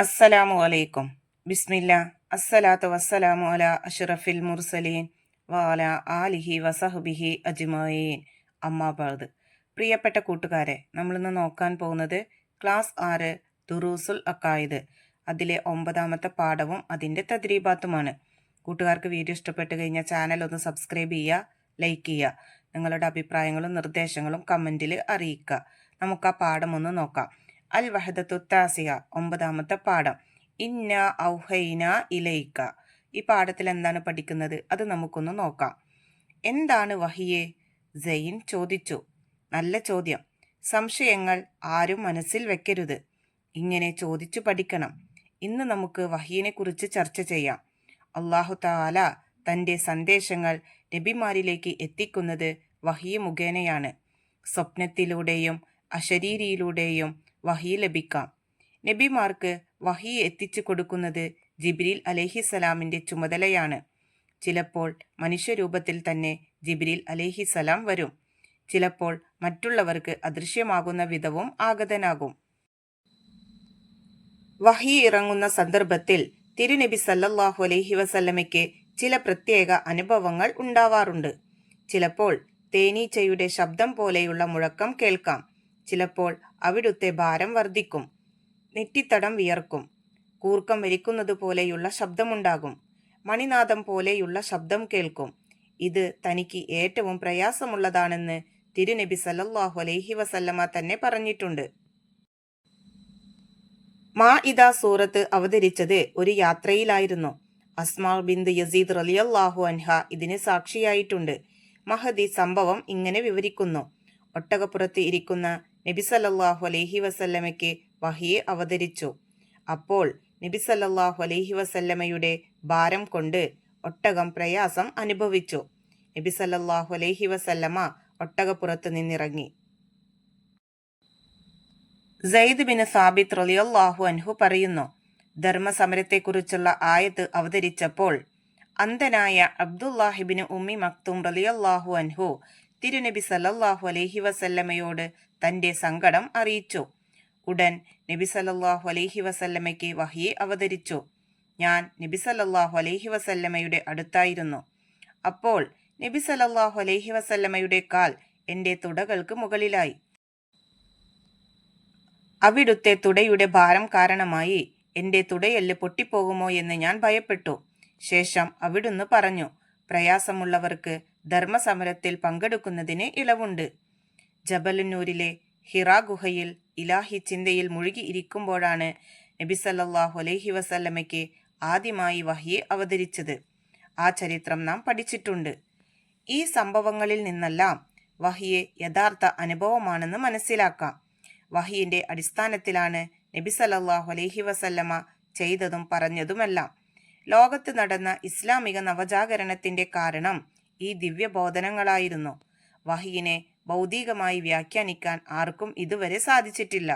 അസ്സലാമു അലൈക്കും. ബിസ്മില്ല. അസ്സലാത്തു വസ്സലാമു അലാ അഷ്റഫിൽ മുർസലീൻ വഅല ആലിഹി വസഹ്ബിഹി അജ്മഈൻ. അമ്മാ ബഅദ്. പ്രിയപ്പെട്ട കൂട്ടുകാരെ, നമ്മളിന്ന് നോക്കാൻ പോകുന്നത് ക്ലാസ് 6 ദുറൂസുൽ അഖായിദ്, അതിലെ 9ാമത്തെ പാഠവും അതിൻ്റെ തദ്രീബാത്തുമാണ്. കൂട്ടുകാർക്ക് വീഡിയോ ഇഷ്ടപ്പെട്ട് കഴിഞ്ഞാൽ ചാനൽ ഒന്ന് സബ്സ്ക്രൈബ് ചെയ്യുക, ലൈക്ക് ചെയ്യുക. നിങ്ങളുടെ അഭിപ്രായങ്ങളും നിർദ്ദേശങ്ങളും കമൻറ്റിൽ അറിയിക്കുക. നമുക്ക് ആ പാഠം ഒന്ന് നോക്കാം. അൽ വഹദത്തു താസിയ, 9ാമത്തെ പാഠം. ഇന്ന ഔഹൈന ഇലൈക്ക. ഈ പാഠത്തിൽ എന്താണ് പഠിക്കുന്നത് അത് നമുക്കൊന്ന് നോക്കാം. എന്താണ് വഹിയെ? സൈൻ ചോദിച്ചു. നല്ല ചോദ്യം. സംശയങ്ങൾ ആരും മനസ്സിൽ വെക്കരുത്. ഇങ്ങനെ ചോദിച്ചു പഠിക്കണം. ഇന്ന് നമുക്ക് വഹിയിനെ കുറിച്ച് ചർച്ച ചെയ്യാം. അല്ലാഹു തആല തൻ്റെ സന്ദേശങ്ങൾ നബിമാരിലേക്ക് എത്തിക്കുന്നത് വഹി മുഖേനയാണ്. സ്വപ്നത്തിലൂടെയും അശരീരിയിലൂടെയും വഹി ലഭിക്കാം. നബിമാർക്ക് വഹി എത്തിച്ചു കൊടുക്കുന്നത് ജിബ്രീൽ അലൈഹിസലാമിൻ്റെ ചുമതലയാണ്. ചിലപ്പോൾ മനുഷ്യരൂപത്തിൽ തന്നെ ജിബ്രീൽ അലൈഹിസലാം വരും. ചിലപ്പോൾ മറ്റുള്ളവർക്ക് അദൃശ്യമാകുന്ന വിധവും ആഗതനാകും. വഹി ഇറങ്ങുന്ന സന്ദർഭത്തിൽ തിരുനബി സല്ലല്ലാഹു അലൈഹി വസല്ലമയ്ക്ക് ചില പ്രത്യേക അനുഭവങ്ങൾ ഉണ്ടാവാറുണ്ട്. ചിലപ്പോൾ തേനീച്ചയുടെ ശബ്ദം പോലെയുള്ള മുഴക്കം കേൾക്കാം. ചിലപ്പോൾ അവിടുത്തെ ഭാരം വർദ്ധിക്കും. നെറ്റിത്തടം വിയർക്കും. കൂർക്കം വലിക്കുന്നത് പോലെയുള്ള ശബ്ദമുണ്ടാകും. മണിനാദം പോലെയുള്ള ശബ്ദം കേൾക്കും. ഇത് തനിക്ക് ഏറ്റവും പ്രയാസമുള്ളതാണെന്ന് തിരുനബി സല്ലല്ലാഹു അലൈഹി വസല്ലമ തന്നെ പറഞ്ഞിട്ടുണ്ട്. മാഇദ സൂറത്ത് അവതരിച്ചത് ഒരു യാത്രയിലായിരുന്നു. അസ്മാ ബിന്ത് യസീദ് റളിയല്ലാഹു അൻഹ ഇതിന് സാക്ഷിയായിട്ടുണ്ട്. മഹദി സംഭവം ഇങ്ങനെ വിവരിക്കുന്നു. ഒട്ടകപ്പുറത്ത് ഇരിക്കുന്ന നബി സല്ലല്ലാഹു അലൈഹി വസല്ലമയ്ക്ക് വഹി അവതരിച്ചു. അപ്പോൾ നബി സല്ലല്ലാഹു അലൈഹി വസല്ലമയുടെ ഭാരം കൊണ്ട് ഒട്ടകം പ്രയാസം അനുഭവിച്ചു. നബി സല്ലല്ലാഹു അലൈഹി വസല്ലമ ഒട്ടകപ്പുറത്ത് നിന്നിറങ്ങി. സയ്യിദ് ബിൻ സാബിത്ത് റളിയല്ലാഹു അൻഹു പറയുന്നു, ധർമ്മസമരത്തെക്കുറിച്ചുള്ള ആയത്ത് അവതരിച്ചപ്പോൾ അന്ധനായ അബ്ദുല്ലാഹിബിന് ഉമ്മി മക്തും റളിയല്ലാഹു അൻഹു തിരുനബി സല്ലല്ലാഹു അലൈഹി വസല്ലമയോട് തൻ്റെ സങ്കടം അറിയിച്ചു. ഉടൻ നബി സല്ലല്ലാഹു അലൈഹി വസല്ലമയ്ക്ക് വഹി അവതരിച്ചു. ഞാൻ നബി സല്ലല്ലാഹു അലൈഹി വസല്ലമയുടെ അടുത്തായിരുന്നു. അപ്പോൾ നബി സല്ലല്ലാഹു അലൈഹി വസല്ലമയുടെ കാൽ എൻ്റെ തുടകൾക്ക് മുകളിലായി. അവിടുത്തെ തുടയുടെ ഭാരം കാരണമായി എൻ്റെ തുടയെല്ല് പൊട്ടിപ്പോകുമോ എന്ന് ഞാൻ ഭയപ്പെട്ടു. ശേഷം അവിടുന്ന് പറഞ്ഞു, പ്രയാസമുള്ളവർക്ക് ധർമ്മസമരത്തിൽ പങ്കെടുക്കുന്നതിന് ഇളവുണ്ട്. ജബലുന്നൂരിലെ ഹിറാ ഗുഹയിൽ ഇലാഹി ചിന്തയിൽ മുഴുകി ഇരിക്കുമ്പോഴാണ് നബി സല്ലല്ലാഹു അലൈഹി വസല്ലമയ്ക്ക് ആദ്യമായി വഹി അവതരിച്ചത്. ആ ചരിത്രം നാം പഠിച്ചിട്ടുണ്ട്. ഈ സംഭവങ്ങളിൽ നിന്നെല്ലാം വഹിയെ യഥാർത്ഥ അനുഭവമാണെന്ന് മനസ്സിലാക്കാം. വഹിയിൻ്റെ അടിസ്ഥാനത്തിലാണ് നബി സല്ലല്ലാഹു അലൈഹി വസല്ലമ ചെയ്തതും പറഞ്ഞതുമെല്ലാം. ലോകത്ത് നടന്ന ഇസ്ലാമിക നവജാഗരണത്തിൻ്റെ കാരണം ഈ ദിവ്യബോധനങ്ങളായിരുന്നു. വഹിയിനെ ഭൗതികമായി വ്യാഖ്യാനിക്കാൻ ആർക്കും ഇതുവരെ സാധിച്ചിട്ടില്ല.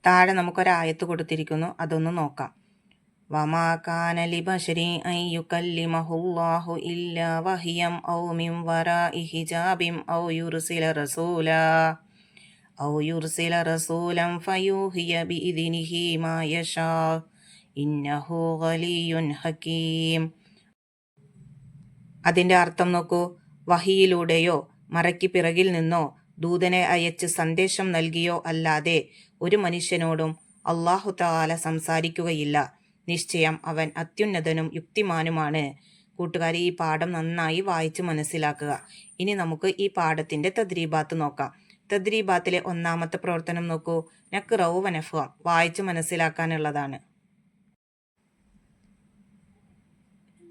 താഴെ നമുക്കൊരായത്ത് കൊടുത്തിരിക്കുന്നു, അതൊന്ന് നോക്കാം. വമാ കാന ലിബശരി അൻ യുകല്ലിമഹുല്ലാഹു ഇല്ലാ വഹിയം ഔ മിൻ വറാഇ ഹിജാബിൻ ഔ യുർസില റസൂലൻ ഫയൂഹിയ ബിഇദ്നിഹി മാ യശാ ഇന്നഹു ഖലിയ്യുൻ ഹകീം. അതിൻ്റെ അർത്ഥം നോക്കൂ. വഹിയിലൂടെയോ മറയ്ക്ക് പിറകിൽ നിന്നോ ദൂതനെ അയച്ച് സന്ദേശം നൽകിയോ അല്ലാതെ ഒരു മനുഷ്യനോടും അല്ലാഹു തആല സംസാരിക്കുകയില്ല. നിശ്ചയം അവൻ അത്യുന്നതനും യുക്തിമാനുമാണ്. കൂട്ടുകാരി, ഈ പാഠം നന്നായി വായിച്ച് മനസ്സിലാക്കുക. ഇനി നമുക്ക് ഈ പാഠത്തിൻ്റെ തദ്രീബാത്ത് നോക്കാം. തദ്രീബാത്തിലെ 1ാമത്തെ പ്രവർത്തനം നോക്കൂ. നഖ്റഉ വനഫ്ഹം, വായിച്ച് മനസ്സിലാക്കാനുള്ളതാണ്.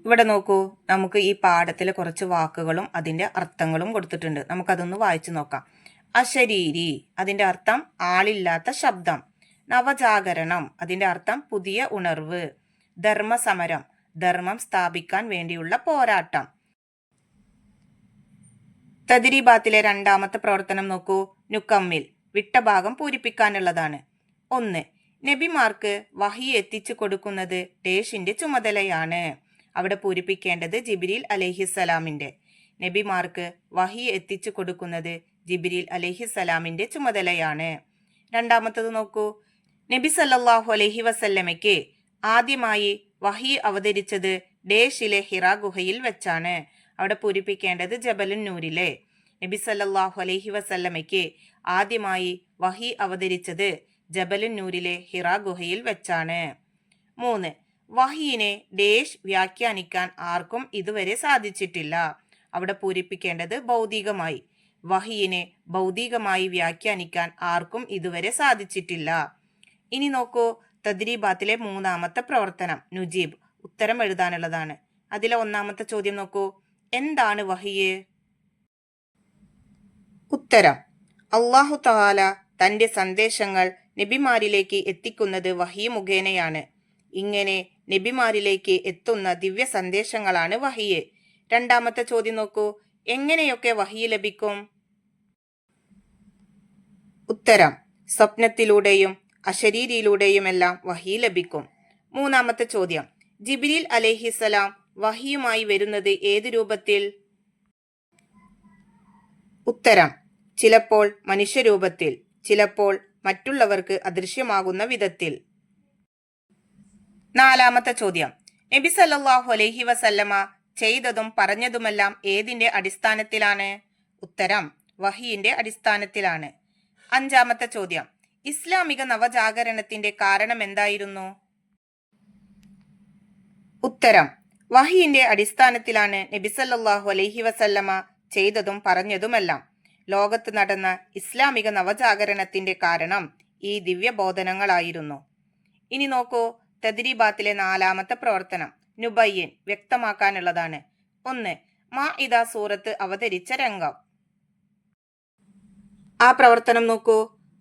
ഇവിടെ നോക്കൂ, നമുക്ക് ഈ പാഠത്തിലെ കുറച്ച് വാക്കുകളും അതിൻ്റെ അർത്ഥങ്ങളും കൊടുത്തിട്ടുണ്ട്. നമുക്കതൊന്ന് വായിച്ചു നോക്കാം. അശരീരി, അതിൻ്റെ അർത്ഥം ആളില്ലാത്ത ശബ്ദം. നവജാഗരണം, അതിൻ്റെ അർത്ഥം പുതിയ ഉണർവ്. ധർമ്മസമരം, ധർമ്മം സ്ഥാപിക്കാൻ വേണ്ടിയുള്ള പോരാട്ടം. തദ്രീബാത്തിലെ 2ാമത്തെ പ്രവർത്തനം നോക്കൂ. നുക്കമ്മിൽ, വിട്ട ഭാഗം പൂരിപ്പിക്കാനുള്ളതാണ്. 1. നബിമാർക്ക് വഹി എത്തിച്ചു കൊടുക്കുന്നത് ഡേഷിന്റെ ചുമതലയാണ്. അവിടെ പൂരിപ്പിക്കേണ്ടത് ജിബ്രീൽ അലൈഹിസ്സലാമിൻ്റെ. നബിമാർക്ക് വഹി എത്തിച്ചു കൊടുക്കുന്നത് ജിബ്രീൽ അലൈഹിസ്സലാമിൻ്റെ ചുമതലയാണ്. 2ാമത്തത് നോക്കൂ. നബി സല്ലല്ലാഹു അലൈഹി വസല്ലമയ്ക്ക് ആദ്യമായി വഹി അവതരിച്ചത് ഡേഷിലെ ഹിറാ ഗുഹയിൽ വെച്ചാണ്. അവിടെ പൂരിപ്പിക്കേണ്ടത് ജബലുൻ നൂരിലെ. നബി സല്ലല്ലാഹു അലൈഹി വസല്ലമയ്ക്ക് ആദ്യമായി വഹി അവതരിച്ചത് ജബലുൻ നൂരിലെ ഹിറാ ഗുഹയിൽ വെച്ചാണ്. 3. വഹിയിനെ ഡേഷ് വ്യാഖ്യാനിക്കാൻ ആർക്കും ഇതുവരെ സാധിച്ചിട്ടില്ല. അവിടെ പൂരിപ്പിക്കേണ്ടത് ഭൗതികമായി. വഹിയിനെ ഭൗതികമായി വ്യാഖ്യാനിക്കാൻ ആർക്കും ഇതുവരെ സാധിച്ചിട്ടില്ല. ഇനി നോക്കൂ, തദ്രീബാത്തിലെ 3ാമത്തെ പ്രവർത്തനം നുജീബ്, ഉത്തരം എഴുതാനുള്ളതാണ്. അതിലെ 1ാമത്തെ ചോദ്യം നോക്കൂ, എന്താണ് വഹിയ്? ഉത്തരം, അല്ലാഹു തആല തന്റെ സന്ദേശങ്ങൾ നബിമാരിലേക്ക് എത്തിക്കുന്നത് വഹി മുഖേനയാണ്. ഇങ്ങനെ നബിമാരിലേക്ക് എത്തുന്ന ദിവ്യ സന്ദേശങ്ങളാണ് വഹിയ്. 2ാമത്തെ ചോദ്യം നോക്കൂ, എങ്ങനെയൊക്കെ വഹി ലഭിക്കും? ഉത്തരം, സ്വപ്നത്തിലൂടെയും അശരീരിയിലൂടെയുമെല്ലാം വഹി ലഭിക്കും. 3ാമത്തെ ചോദ്യം, ജിബ്രീൽ അലൈഹിസ്സലാം വഹിയുമായി വരുന്നത് ഏത് രൂപത്തിൽ? ഉത്തരം, ചിലപ്പോൾ മനുഷ്യരൂപത്തിൽ, ചിലപ്പോൾ മറ്റുള്ളവർക്ക് അദൃശ്യമാകുന്ന വിധത്തിൽ. 4ാമത്തെ ചോദ്യം, നബി സല്ലല്ലാഹു അലൈഹി വസല്ലമ ചെയ്തതും പറഞ്ഞതുമെല്ലാം ഏതിന്റെ അടിസ്ഥാനത്തിലാണ്? ഉത്തരം, വഹിയിന്റെ അടിസ്ഥാനത്തിലാണ്. 5ാമത്തെ ചോദ്യം, ഇസ്ലാമിക നവജാഗരണത്തിന്റെ കാരണം എന്തായിരുന്നു? ഉത്തരം, വഹിയിന്റെ അടിസ്ഥാനത്തിലാണ് നബി സല്ലല്ലാഹു അലൈഹി വസല്ലമ ചെയ്തതും പറഞ്ഞതുമെല്ലാം. ലോകത്ത് നടന്ന ഇസ്ലാമിക നവജാഗരണത്തിന്റെ കാരണം ഈ ദിവ്യബോധനങ്ങളായിരുന്നു. ഇനി നോക്കൂ, തദ്രീബാത്തിലെ 4ാമത്തെ പ്രവർത്തനം നുബയ്യൻ, വ്യക്തമാക്കാനുള്ളതാണ്. 1. മാഇദ സൂറത്ത് അവതരിച്ച രംഗം. ആ പ്രവർത്തനം നോക്കൂ.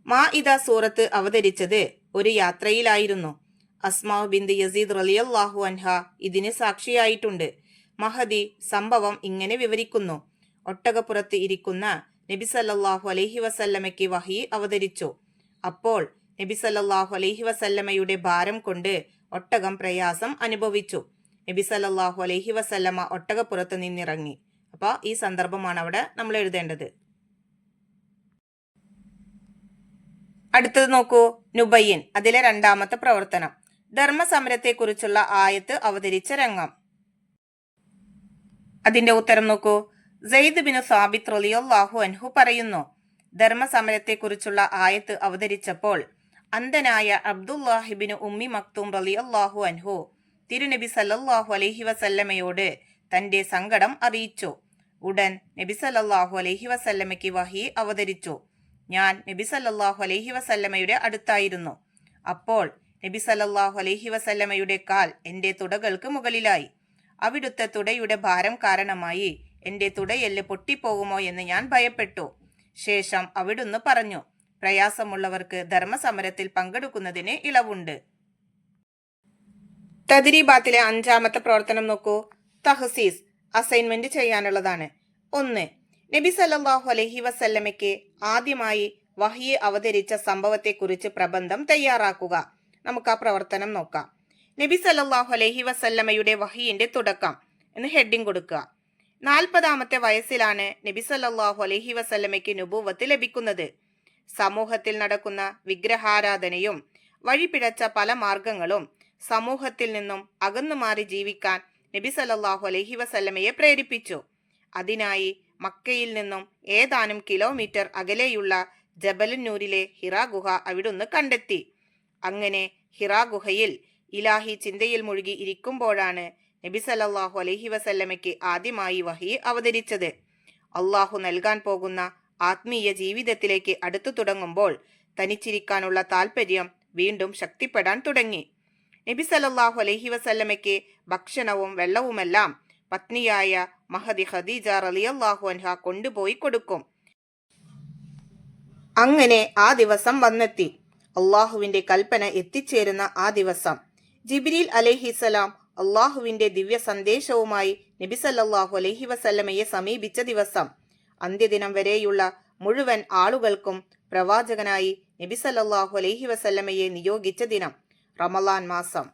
മാഇദ സൂറത്ത് അവതരിച്ചത് ഒരു യാത്രയിലായിരുന്നു. അസ്മാ ബിന്ത് യസീദ് റളിയല്ലാഹു അൻഹ ഇതിന് സാക്ഷിയായിട്ടുണ്ട്. മഹദി സംഭവം ഇങ്ങനെ വിവരിക്കുന്നു. ഒട്ടകപ്പുറത്ത് ഇരിക്കുന്ന നബി സല്ലല്ലാഹു അലൈഹി വസല്ലമയ്ക്ക് വഹി അവതരിച്ചു. അപ്പോൾ നബി സല്ലല്ലാഹു അലൈഹി വസല്ലമയുടെ ഭാരം കൊണ്ട് ഒട്ടകം പ്രയാസം അനുഭവിച്ചു. നബി സല്ലല്ലാഹു അലൈഹി വസല്ലമ ഒട്ടകപ്പുറത്ത് നിന്നിറങ്ങി. അപ്പോൾ ഈ സന്ദർഭമാണ് അവിടെ നമ്മൾ എഴുതേണ്ടത്. അടുത്തത് നോക്കൂ, നുബയ്യൻ, അതിലെ 2ാമത്തെ പ്രവർത്തനം ധർമ്മസമരത്തെക്കുറിച്ചുള്ള ആയത്ത് അവതരിച്ച രംഗം. അതിന്റെ ഉത്തരം നോക്കൂ. സെയ്ദ് ബിൻ സാബിത്ത് റളിയല്ലാഹു അൻഹു പറയുന്നു, ധർമ്മസമരത്തെക്കുറിച്ചുള്ള ആയത്ത് അവതരിച്ചപ്പോൾ അന്ധനായ അബ്ദുല്ലാഹിബിൻ ഉമ്മി മക്തൂം റളിയല്ലാഹു അൻഹു തിരുനബി സല്ലല്ലാഹു അലൈഹി വസല്ലമയോട് തന്റെ സങ്കടം അറിയിച്ചു. ഉടൻ നബി സല്ലല്ലാഹു അലൈഹി വസല്ലമയ്ക്ക് വഹി അവതരിച്ചു. ഞാൻ നബി സല്ലല്ലാഹു അലൈഹി വസല്ലമയുടെ അടുത്തായിരുന്നു. അപ്പോൾ നബി സല്ലല്ലാഹു അലൈഹി വസല്ലമയുടെ കാൽ എൻ്റെ തുടകൾക്ക് മുകളിലായി. അവിടുത്തെ തുടയുടെ ഭാരം കാരണമായി എൻ്റെ തുടയെല്ല് പൊട്ടിപ്പോകുമോ എന്ന് ഞാൻ ഭയപ്പെട്ടു. ശേഷം അവിടുന്ന് പറഞ്ഞു, പ്രയാസമുള്ളവർക്ക് ധർമ്മസമരത്തിൽ പങ്കെടുക്കുന്നതിന് ഇളവുണ്ട്. തദ്രീബാത്തിലെ 5ാമത്തെ പ്രവർത്തനം നോക്കൂ. തഹ്സീസ്, അസൈൻമെന്റ് ചെയ്യാനുള്ളതാണ്. 1. നബി സല്ലല്ലാഹു അലൈഹി വസല്ലമയ്ക്ക് ആദ്യമായി വഹി അവതരിച്ച സംഭവത്തെക്കുറിച്ച് പ്രബന്ധം തയ്യാറാക്കുക. നമുക്ക് ആ പ്രവർത്തനം നോക്കാം. നബി സല്ലല്ലാഹു അലൈഹി വസല്ലമയുടെ വഹിയിന്റെ തുടക്കം എന്ന് ഹെഡിങ് കൊടുക്കുക. 40ാമത്തെ വയസ്സിലാണ് നബി സല്ലല്ലാഹു അലൈഹി വസല്ലമയ്ക്ക് നുബുവത്ത് ലഭിക്കുന്നത്. സമൂഹത്തിൽ നടക്കുന്ന വിഗ്രഹാരാധനയും വഴിപിഴച്ച പല മാർഗങ്ങളും സമൂഹത്തിൽ നിന്നും അകന്നുമാറി ജീവിക്കാൻ നബി സല്ലല്ലാഹു അലൈഹി വസല്ലമയെ പ്രേരിപ്പിച്ചു. അതിനായി മക്കയിൽ നിന്നും ഏതാനും കിലോമീറ്റർ അകലെയുള്ള ജബലുന്നൂരിലെ ഹിറാ ഗുഹ അവിടുന്ന് കണ്ടെത്തി. അങ്ങനെ ഹിറാ ഗുഹയിൽ ഇലാഹി ചിന്തയിൽ മുഴുകി ഇരിക്കുമ്പോഴാണ് നബി സല്ലല്ലാഹു അലൈഹി വസല്ലമയ്ക്ക് ആദ്യമായി വഹി അവതരിച്ചത്. അള്ളാഹു നൽകാൻ പോകുന്ന ആത്മീയ ജീവിതത്തിലേക്ക് അടുത്തു തുടങ്ങുമ്പോൾ തനിച്ചിരിക്കാനുള്ള താല്പര്യം വീണ്ടും ശക്തിപ്പെടാൻ തുടങ്ങി. നബി സല്ലല്ലാഹു അലൈഹി വസല്ലമയ്ക്ക് ഭക്ഷണവും വെള്ളവുമെല്ലാം പത്നിയായ മഹദി ഖദീജ റളിയല്ലാഹു അൻഹ കൊണ്ടുപോയി കൊടുക്കും. അങ്ങനെ ആ ദിവസം വന്നെത്തി. അള്ളാഹുവിന്റെ കൽപ്പന എത്തിച്ചേരുന്ന ആ ദിവസം ജിബ്രീൽ അലൈഹിസ്സലാം അള്ളാഹുവിന്റെ ദിവ്യ സന്ദേശവുമായി നബി സല്ലല്ലാഹു അലൈഹി വസല്ലമയെ സമീപിച്ച ദിവസം, അന്ത്യദിനം വരെയുള്ള മുഴുവൻ ആളുകൾക്കും പ്രവാചകനായി നബി സല്ലല്ലാഹു അലൈഹി വസല്ലമയെ നിയോഗിച്ച ദിനം, റമളാൻ മാസം.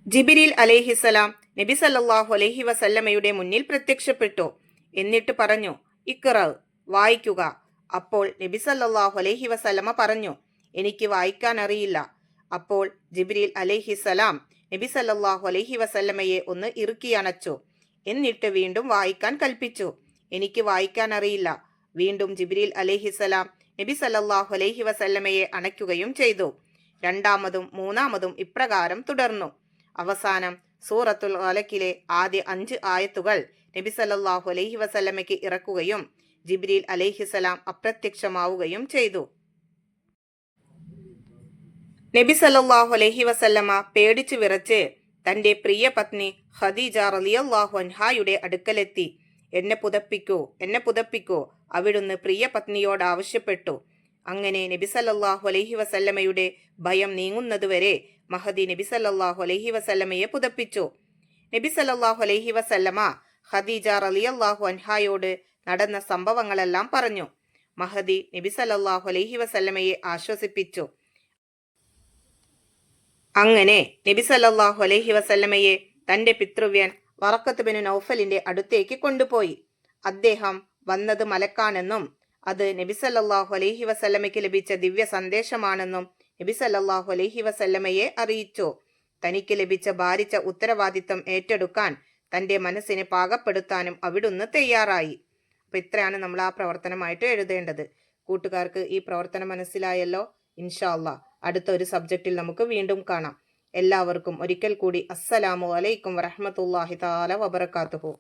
ജിബ്രീൽ അലൈഹിസ്സലാം നബി സല്ലല്ലാഹു അലൈഹി വസല്ലമയുടെ മുന്നിൽ പ്രത്യക്ഷപ്പെട്ടു. എന്നിട്ട് പറഞ്ഞു, ഇഖ്റ, വായിക്കുക. അപ്പോൾ നബി സല്ലല്ലാഹു അലൈഹി വസല്ലമ പറഞ്ഞു, എനിക്ക് വായിക്കാൻ അറിയില്ല. അപ്പോൾ ജിബ്രീൽ അലൈഹിസലാം നബി സല്ലല്ലാഹു അലൈഹി വസല്ലമയെ ഒന്ന് ഇറുക്കിയണച്ചു. എന്നിട്ട് വീണ്ടും വായിക്കാൻ കൽപ്പിച്ചു. എനിക്ക് വായിക്കാൻ അറിയില്ല. വീണ്ടും ജിബ്രീൽ അലൈഹിസലാം നബി സല്ലല്ലാഹു അലൈഹി വസല്ലമയെ അണയ്ക്കുകയും ചെയ്തു. രണ്ടാമതും മൂന്നാമതും ഇപ്രകാരം തുടർന്നു. അവസാനം സൂറത്തുൽ അലക്കിലെ ആദ്യ 5 ആയത്തുകൾ നബി സല്ലല്ലാഹു അലൈഹി വസല്ലമയ്ക്ക് ഇറക്കുകയും ജിബ്രീൽ അലൈഹിസലാം അപ്രത്യക്ഷമാവുകയും ചെയ്തു. നബി സല്ലല്ലാഹു അലൈഹി വസല്ലമ പേടിച്ചു വിറച്ച് തന്റെ പ്രിയ പത്നി ഖദീജ റളിയല്ലാഹു അൻഹായുടെ അടുക്കലെത്തി. എന്നെ പുതപ്പിക്കൂ, എന്നെ പുതപ്പിക്കൂ, അവിടുന്ന് പ്രിയ പത്നിയോട് ആവശ്യപ്പെട്ടു. അങ്ങനെ നബി സല്ലല്ലാഹു അലൈഹി വസല്ലമയുടെ ഭയം നീങ്ങുന്നതുവരെ മഹദി നബി സല്ലല്ലാഹു അലൈഹി വസല്ലമയെ പുതപ്പിച്ചു. നബി സല്ലല്ലാഹു അലൈഹി വസല്ലമ ഖദീജ റളിയല്ലാഹു അൻഹായോട് നടന്ന സംഭവങ്ങളെല്ലാം പറഞ്ഞു. മഹദി നബി സല്ലല്ലാഹു അലൈഹി വസല്ലമയെ ആശ്വസിപ്പിച്ചു. അങ്ങനെ നബി സല്ലല്ലാഹു അലൈഹി വസല്ലമയെ തന്റെ പിതൃവ്യൻ വറഖത്ത് ബിൻ നൗഫലിന്റെ അടുത്തേക്ക് കൊണ്ടുപോയി. അദ്ദേഹം വന്നത് മലക്കാണെന്നും അത് നബി സല്ലല്ലാഹു അലൈഹി വസല്ലമയ്ക്ക് ലഭിച്ച ദിവ്യ സന്ദേശമാണെന്നും നബി സല്ലല്ലാഹു അലൈഹി വസല്ലമയെ അറിയിച്ചു. തനിക്ക് ലഭിച്ച ഭാരിച്ച ഉത്തരവാദിത്തം ഏറ്റെടുക്കാൻ തന്റെ മനസ്സിനെ പാകപ്പെടുത്താനും അവിടുന്ന് തയ്യാറായി. അപ്പൊ ഇത്രയാണ് നമ്മൾ ആ പ്രവർത്തനമായിട്ട് എഴുതേണ്ടത്. കൂട്ടുകാർക്ക് ഈ പ്രവർത്തനം മനസ്സിലായല്ലോ? ഇൻഷാ അല്ലാഹ് അടുത്ത ഒരു സബ്ജക്റ്റിൽ നമുക്ക് വീണ്ടും കാണാം. എല്ലാവർക്കും ഒരിക്കൽ കൂടി അസ്സലാമു അലൈക്കും വറഹ്മത്തുള്ളാഹി തആല വബറകാതുഹു.